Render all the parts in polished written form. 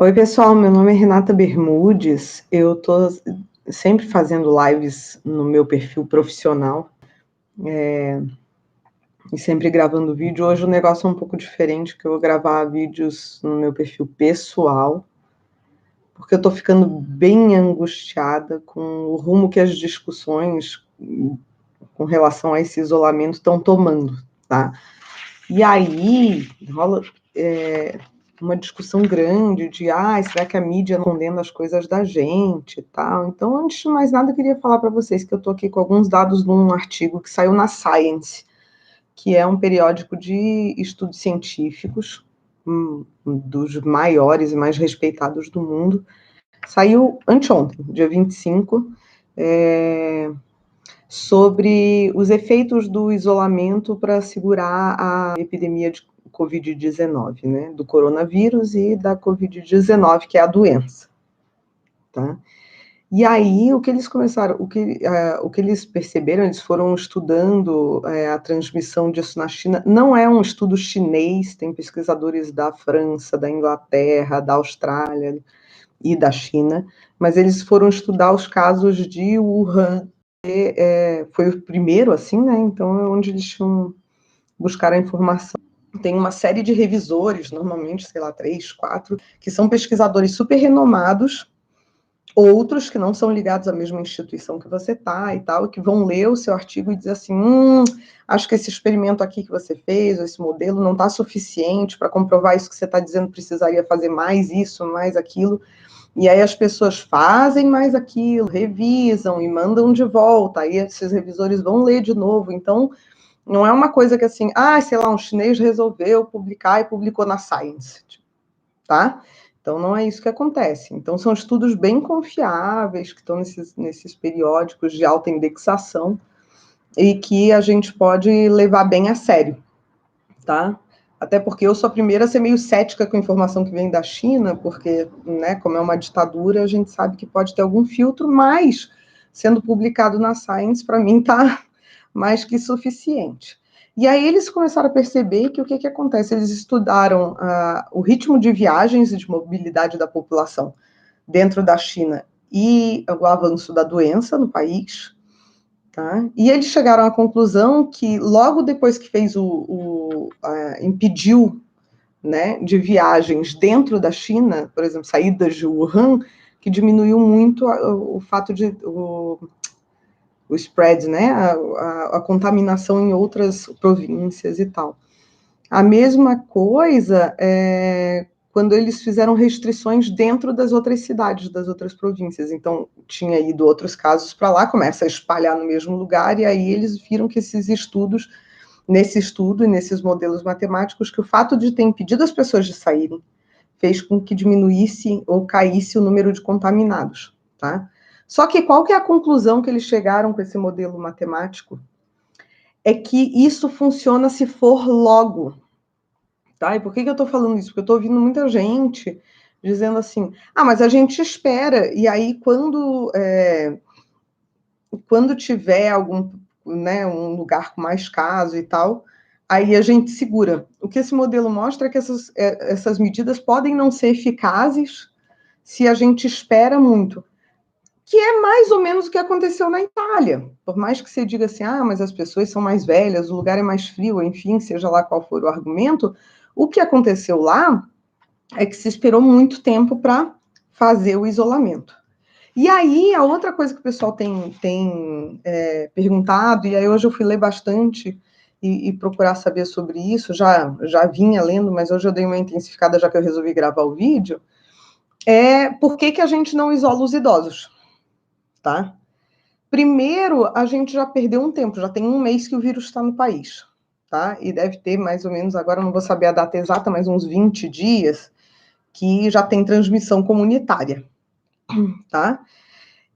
Oi, pessoal, meu nome é Renata Bermudes, eu tô sempre fazendo lives no meu perfil profissional, e sempre gravando vídeo. Hoje o negócio é um pouco diferente, que eu vou gravar vídeos no meu perfil pessoal, porque eu tô ficando bem angustiada com o rumo que as discussões com relação a esse isolamento estão tomando, tá? E aí rola uma discussão grande de será que a mídia não condena as coisas da gente e tal. Então, antes de mais nada, eu queria falar para vocês que eu estou aqui com alguns dados de um artigo que saiu na Science, que é um periódico de estudos científicos, dos maiores e mais respeitados do mundo. Saiu anteontem, dia 25, sobre os efeitos do isolamento para segurar a epidemia de Covid-19, né, do coronavírus e da Covid-19, que é a doença, tá? E aí, o que eles começaram, o que eles perceberam, eles foram estudando a transmissão disso na China. Não é um estudo chinês, tem pesquisadores da França, da Inglaterra, da Austrália e da China, mas eles foram estudar os casos de Wuhan, foi o primeiro, assim, né? Então é onde eles buscaram a informação. Tem uma série de revisores, normalmente, sei lá, 3, 4, que são pesquisadores super renomados, outros que não são ligados à mesma instituição que você está e tal, que vão ler o seu artigo e dizer assim, acho que esse experimento aqui que você fez, esse modelo, não está suficiente para comprovar isso que você está dizendo, precisaria fazer mais isso, mais aquilo. E aí as pessoas fazem mais aquilo, revisam e mandam de volta, aí esses revisores vão ler de novo. Então, não é uma coisa que assim, sei lá, um chinês resolveu publicar e publicou na Science, tá? Então, não é isso que acontece. Então, são estudos bem confiáveis, que estão nesses periódicos de alta indexação, e que a gente pode levar bem a sério, tá? Até porque eu sou a primeira a ser meio cética com a informação que vem da China, porque, né, como é uma ditadura, a gente sabe que pode ter algum filtro, mas sendo publicado na Science, para mim, tá mais que suficiente. E aí eles começaram a perceber que o que acontece? Eles estudaram o ritmo de viagens e de mobilidade da população dentro da China e o avanço da doença no país, tá? E eles chegaram à conclusão que logo depois que fez impediu, né, de viagens dentro da China, por exemplo, saídas de Wuhan, que diminuiu muito o fato de o spread, né, a contaminação em outras províncias e tal. A mesma coisa quando eles fizeram restrições dentro das outras cidades, das outras províncias. Então, tinha ido outros casos para lá, começa a espalhar no mesmo lugar, e aí eles viram que esses estudos, nesse estudo e nesses modelos matemáticos, que o fato de ter impedido as pessoas de saírem fez com que diminuísse ou caísse o número de contaminados, tá? Só que qual que é a conclusão que eles chegaram com esse modelo matemático? É que isso funciona se for logo, tá? E por que eu estou falando isso? Porque eu estou ouvindo muita gente dizendo assim, mas a gente espera, e aí quando tiver algum, né, um lugar com mais casos e tal, aí a gente segura. O que esse modelo mostra é que essas medidas podem não ser eficazes se a gente espera muito, que é mais ou menos o que aconteceu na Itália. Por mais que você diga assim, mas as pessoas são mais velhas, o lugar é mais frio, enfim, seja lá qual for o argumento, o que aconteceu lá é que se esperou muito tempo para fazer o isolamento. E aí, a outra coisa que o pessoal tem perguntado, e aí hoje eu fui ler bastante e procurar saber sobre isso, já vinha lendo, mas hoje eu dei uma intensificada já que eu resolvi gravar o vídeo, por que a gente não isola os idosos, tá? Primeiro, a gente já perdeu um tempo, já tem um mês que o vírus está no país, tá? E deve ter mais ou menos, agora eu não vou saber a data exata, mas uns 20 dias, que já tem transmissão comunitária, tá?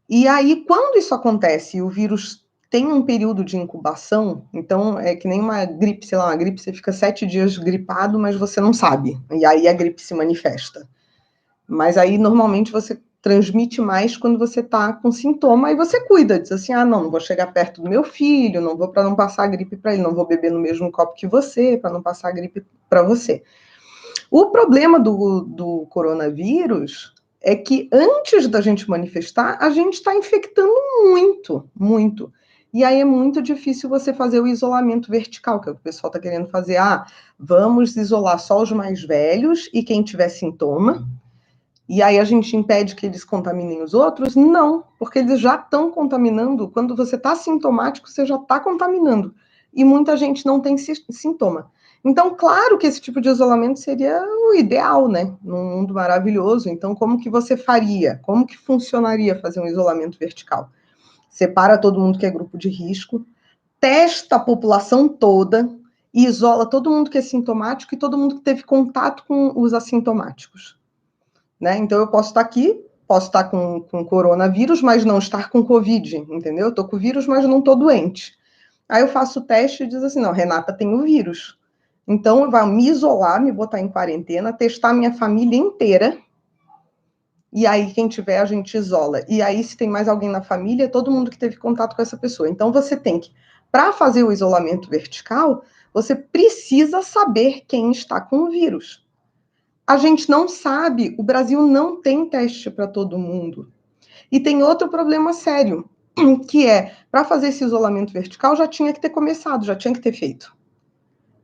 E aí, quando isso acontece e o vírus tem um período de incubação, então é que nem uma gripe, sei lá, uma gripe, você fica 7 dias gripado, mas você não sabe, e aí a gripe se manifesta. Mas aí, normalmente, você transmite mais quando você tá com sintoma, e você cuida, diz assim, não vou chegar perto do meu filho, não vou para não passar a gripe para ele, não vou beber no mesmo copo que você, para não passar a gripe para você. O problema do coronavírus é que antes da gente manifestar, a gente está infectando muito, muito. E aí é muito difícil você fazer o isolamento vertical, que é o que o pessoal está querendo fazer. Ah, vamos isolar só os mais velhos e quem tiver sintoma, e aí a gente impede que eles contaminem os outros? Não, porque eles já estão contaminando. Quando você está sintomático, você já está contaminando. E muita gente não tem sintoma. Então, claro que esse tipo de isolamento seria o ideal, né? Num mundo maravilhoso. Então, como que você faria? Como que funcionaria fazer um isolamento vertical? Separa todo mundo que é grupo de risco, testa a população toda e isola todo mundo que é sintomático e todo mundo que teve contato com os assintomáticos. Né? Então, eu posso estar aqui, posso estar com coronavírus, mas não estar com Covid, entendeu? Eu estou com o vírus, mas não estou doente. Aí eu faço o teste e diz assim, não, Renata tem o vírus. Então, vai me isolar, me botar em quarentena, testar minha família inteira, e aí quem tiver a gente isola. E aí, se tem mais alguém na família, todo mundo que teve contato com essa pessoa. Então, você tem que, para fazer o isolamento vertical, você precisa saber quem está com o vírus. A gente não sabe, o Brasil não tem teste para todo mundo. E tem outro problema sério, que é, para fazer esse isolamento vertical, já tinha que ter começado, já tinha que ter feito.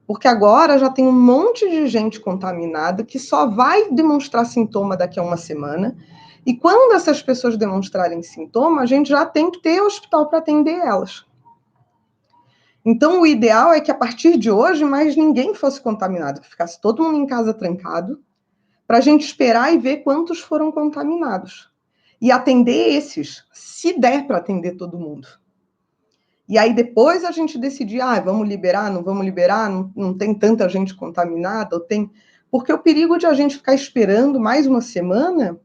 Porque agora já tem um monte de gente contaminada que só vai demonstrar sintoma daqui a uma semana. E quando essas pessoas demonstrarem sintoma, a gente já tem que ter hospital para atender elas. Então, o ideal é que a partir de hoje, mais ninguém fosse contaminado, que ficasse todo mundo em casa trancado, para a gente esperar e ver quantos foram contaminados. E atender esses, se der para atender todo mundo. E aí depois a gente decidir, vamos liberar, não tem tanta gente contaminada, ou tem... Porque o perigo de a gente ficar esperando mais uma semana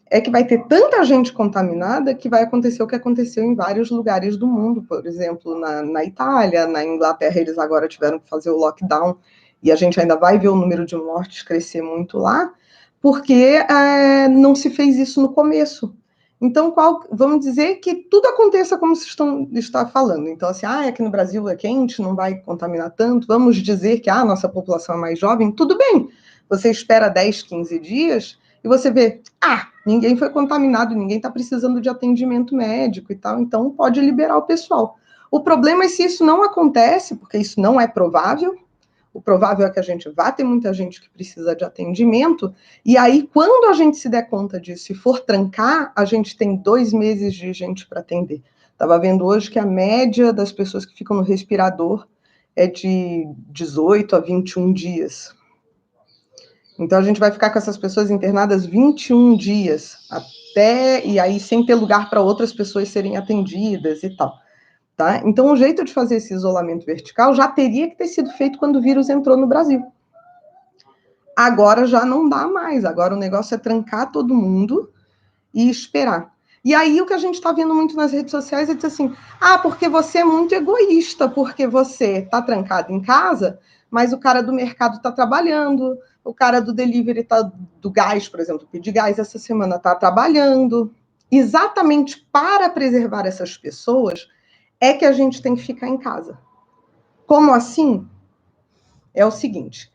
é que vai ter tanta gente contaminada que vai acontecer o que aconteceu em vários lugares do mundo. Por exemplo, na Itália, na Inglaterra, eles agora tiveram que fazer o lockdown, e a gente ainda vai ver o número de mortes crescer muito lá, porque não se fez isso no começo. Então, vamos dizer que tudo aconteça como se está falando. Então, assim, aqui no Brasil é quente, não vai contaminar tanto, vamos dizer que a nossa população é mais jovem, tudo bem. Você espera 10, 15 dias e você vê, ninguém foi contaminado, ninguém está precisando de atendimento médico e tal, então pode liberar o pessoal. O problema é se isso não acontece, porque isso não é provável. O provável é que a gente vá ter muita gente que precisa de atendimento, e aí, quando a gente se der conta disso e for trancar, a gente tem 2 meses de gente para atender. Estava vendo hoje que a média das pessoas que ficam no respirador é de 18 a 21 dias. Então, a gente vai ficar com essas pessoas internadas 21 dias, e aí sem ter lugar para outras pessoas serem atendidas e tal. Tá? Então, o jeito de fazer esse isolamento vertical já teria que ter sido feito quando o vírus entrou no Brasil. Agora já não dá mais, agora o negócio é trancar todo mundo e esperar. E aí o que a gente está vendo muito nas redes sociais é dizer assim, porque você é muito egoísta, porque você está trancado em casa, mas o cara do mercado está trabalhando, o cara do delivery do gás, por exemplo, pedir gás essa semana está trabalhando. Exatamente para preservar essas pessoas, é que a gente tem que ficar em casa. Como assim? É o seguinte,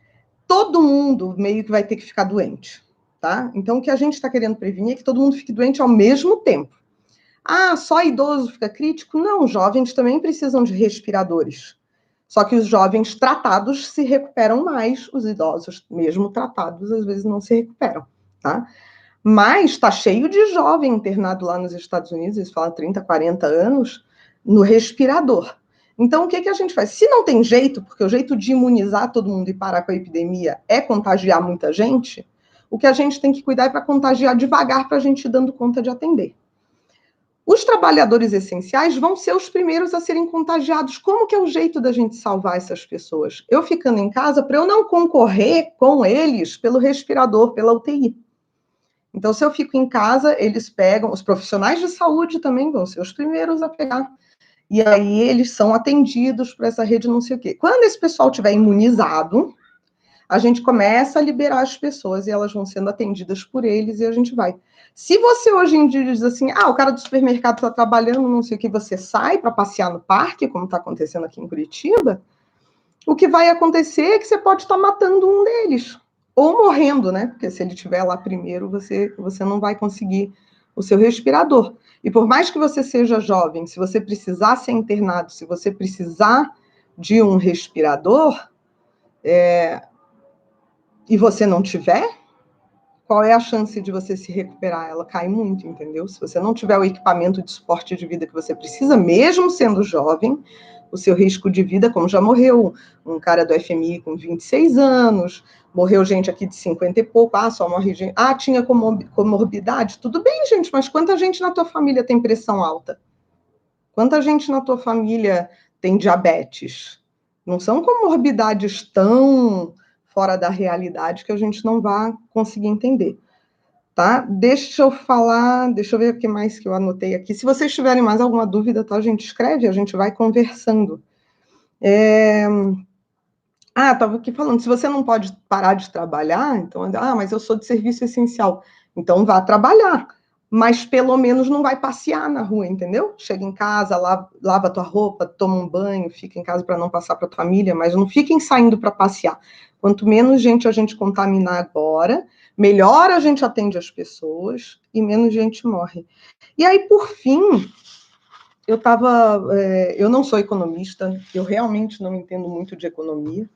todo mundo meio que vai ter que ficar doente, tá? Então, o que a gente está querendo prevenir é que todo mundo fique doente ao mesmo tempo. Só idoso fica crítico? Não, jovens também precisam de respiradores. Só que os jovens tratados se recuperam mais, os idosos, mesmo tratados, às vezes não se recuperam, tá? Mas está cheio de jovem internado lá nos Estados Unidos, eles falam 30, 40 anos, no respirador. Então, o que a gente faz? Se não tem jeito, porque o jeito de imunizar todo mundo e parar com a epidemia é contagiar muita gente, o que a gente tem que cuidar é para contagiar devagar, para a gente ir dando conta de atender. Os trabalhadores essenciais vão ser os primeiros a serem contagiados. Como que é o jeito da gente salvar essas pessoas? Eu ficando em casa, para eu não concorrer com eles pelo respirador, pela UTI. Então, se eu fico em casa, eles pegam, os profissionais de saúde também vão ser os primeiros a pegar. E aí eles são atendidos por essa rede não sei o quê. Quando esse pessoal estiver imunizado, a gente começa a liberar as pessoas e elas vão sendo atendidas por eles e a gente vai. Se você hoje em dia diz assim, o cara do supermercado está trabalhando, não sei o que, você sai para passear no parque, como está acontecendo aqui em Curitiba, o que vai acontecer é que você pode estar matando um deles. ou morrendo, né? Porque se ele estiver lá primeiro, você não vai conseguir o seu respirador. E por mais que você seja jovem, se você precisar ser internado, se você precisar de um respirador, e você não tiver, qual é a chance de você se recuperar? Ela cai muito, entendeu? Se você não tiver o equipamento de suporte de vida que você precisa, mesmo sendo jovem, o seu risco de vida, como já morreu um cara do FMI com 26 anos, morreu gente aqui de 50 e pouco, só morre gente, tinha comorbidade, tudo bem, gente, mas quanta gente na tua família tem pressão alta? Quanta gente na tua família tem diabetes? Não são comorbidades tão fora da realidade que a gente não vai conseguir entender, tá? Deixa eu ver o que mais que eu anotei aqui. Se vocês tiverem mais alguma dúvida, tá, gente, escreve, a gente vai conversando. Estava aqui falando, se você não pode parar de trabalhar, então, mas eu sou de serviço essencial, então vá trabalhar, mas pelo menos não vai passear na rua, entendeu? Chega em casa, lava tua roupa, toma um banho, fica em casa para não passar para a família, mas não fiquem saindo para passear. Quanto menos gente a gente contaminar agora, melhor a gente atende as pessoas e menos gente morre. E aí, por fim, eu não sou economista, eu realmente não entendo muito de economia,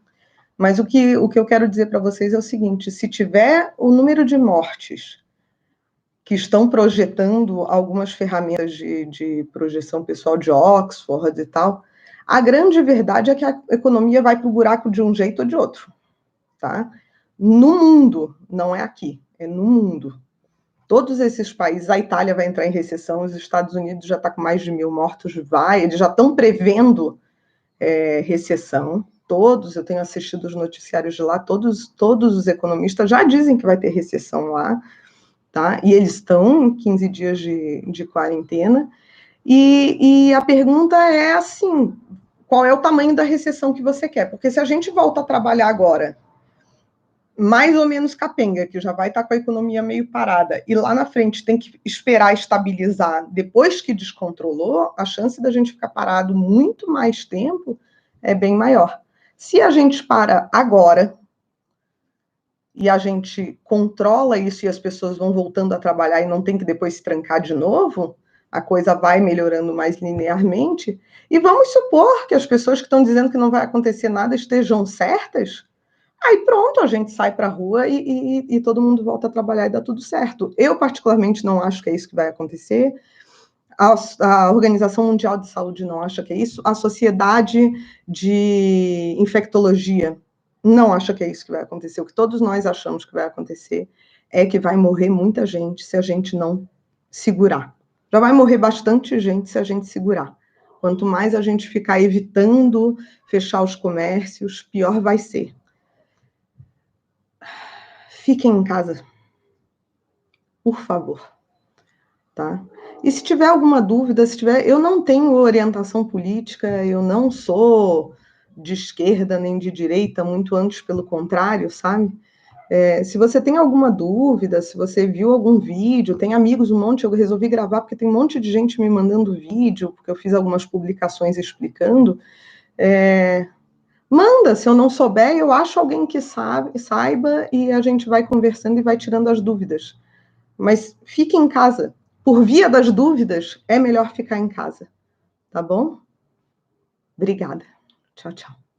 mas o que eu quero dizer para vocês é o seguinte: se tiver o número de mortes que estão projetando algumas ferramentas de projeção pessoal de Oxford e tal, a grande verdade é que a economia vai para o buraco de um jeito ou de outro, tá? No mundo, não é aqui, é no mundo. Todos esses países, a Itália vai entrar em recessão, os Estados Unidos já está com mais de 1.000 mortos, eles já estão prevendo recessão. Todos, eu tenho assistido os noticiários de lá, todos os economistas já dizem que vai ter recessão lá, tá? E eles estão em 15 dias de quarentena. E a pergunta é assim: qual é o tamanho da recessão que você quer? Porque se a gente volta a trabalhar agora, mais ou menos capenga, que já vai estar com a economia meio parada, e lá na frente tem que esperar estabilizar depois que descontrolou, a chance da gente ficar parado muito mais tempo é bem maior. Se a gente para agora e a gente controla isso e as pessoas vão voltando a trabalhar e não tem que depois se trancar de novo, a coisa vai melhorando mais linearmente. E vamos supor que as pessoas que estão dizendo que não vai acontecer nada estejam certas. Aí pronto, a gente sai para a rua e todo mundo volta a trabalhar e dá tudo certo. Eu, particularmente, não acho que é isso que vai acontecer. A Organização Mundial de Saúde não acha que é isso. A Sociedade de Infectologia não acha que é isso que vai acontecer. O que todos nós achamos que vai acontecer é que vai morrer muita gente se a gente não segurar. Já vai morrer bastante gente se a gente segurar. Quanto mais a gente ficar evitando fechar os comércios, pior vai ser. Fiquem em casa, por favor, tá? E se tiver alguma dúvida, eu não tenho orientação política, eu não sou de esquerda nem de direita, muito antes pelo contrário, sabe? Se você tem alguma dúvida, se você viu algum vídeo, tem amigos, um monte, eu resolvi gravar porque tem um monte de gente me mandando vídeo, porque eu fiz algumas publicações explicando, manda, se eu não souber, eu acho alguém que saiba e a gente vai conversando e vai tirando as dúvidas. Mas fique em casa. Por via das dúvidas, é melhor ficar em casa. Tá bom? Obrigada. Tchau, tchau.